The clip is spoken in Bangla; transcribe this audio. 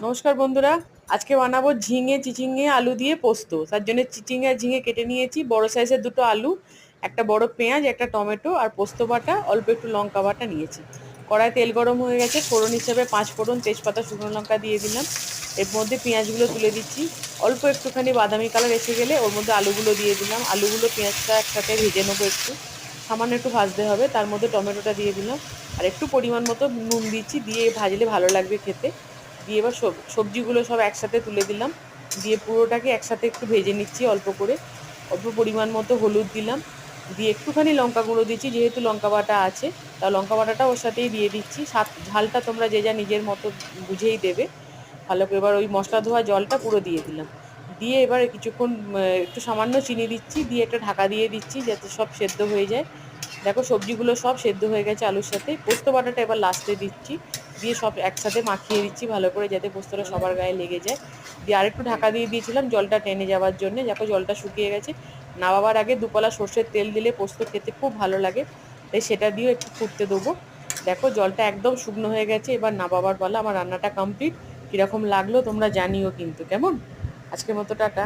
নমস্কার বন্ধুরা, আজকে বানাবো ঝিঙে চিচিঙে আলু দিয়ে পোস্ত। তার জন্য চিচিঙে আর ঝিঙে কেটে নিয়েছি, বড় সাইজের দুটো আলু, একটা বড় পেঁয়াজ, একটা টমেটো আর পোস্ত বাটা, অল্প একটু লঙ্কা বাটা নিয়েছি। কড়াই তেল গরম হয়ে গেছে, ফোড়ন হিসেবে 5 ফোড়ন, তেজপাতা, শুকনো লঙ্কা দিয়ে দিলাম। এর মধ্যে পেঁয়াজগুলো তুলে দিচ্ছি। অল্প একটুখানি বাদামি কালার এসে গেলে ওর মধ্যে আলুগুলো দিয়ে দিলাম। আলুগুলো পেঁয়াজটা একসাথে ভেজে নেবো একটু, সামান্য একটু ভাজতে হবে। তার মধ্যে টমেটোটা দিয়ে দিলাম আর একটু পরিমাণ মতো নুন দিচ্ছি, দিয়ে ভাজলে ভালো লাগবে খেতে। দিয়ে এবার সবজিগুলো সব একসাথে তুলে দিলাম, দিয়ে পুরোটাকে একসাথে একটু ভেজে নিচ্ছি অল্প করে। অল্প পরিমাণ মতো হলুদ দিলাম, দিয়ে একটুখানি লঙ্কা গুঁড়ো দিচ্ছি, যেহেতু লঙ্কা বাটা আছে তা লঙ্কা বাটাটা ওর সাথেই দিয়ে দিচ্ছি। ঝালটা তোমরা যে যা নিজের মতো বুঝেই দেবে। ভালো করে এবার ওই মশলা ধোয়া জলটা পুরো দিয়ে দিলাম। দিয়ে এবার কিছুক্ষণ একটু সামান্য চিনি দিচ্ছি, দিয়ে একটা ঢাকা দিয়ে দিচ্ছি যাতে সব সেদ্ধ হয়ে যায়। দেখো সবজিগুলো সব সেদ্ধ হয়ে গেছে আলুর সাথে। পোস্ত বাটাটা এবার লাস্টে দিচ্ছি, দিয়ে সব একসাথে মাখিয়ে দিচ্ছি ভালো করে যাতে পোস্তটা সবার গায়ে লেগে যায়। দিয়ে আরেকটু ঢাকা দিয়ে দিয়েছিলাম জলটা টেনে যাওয়ার জন্য। দেখো জলটা শুকিয়ে গেছে। নামাবার আগে দুপলা সর্ষের তেল দিলে পোস্ত খেতে খুব ভালো লাগে, তাই সেটা দিয়েও একটু ফুটতে দেবো। দেখো জলটা একদম শুকনো হয়ে গেছে, এবার নামাবার পালা। আমার রান্নাটা কমপ্লিট। কীরকম লাগলো তোমরা জানিও কিন্তু। কেমন? আজকের মতো টাটা।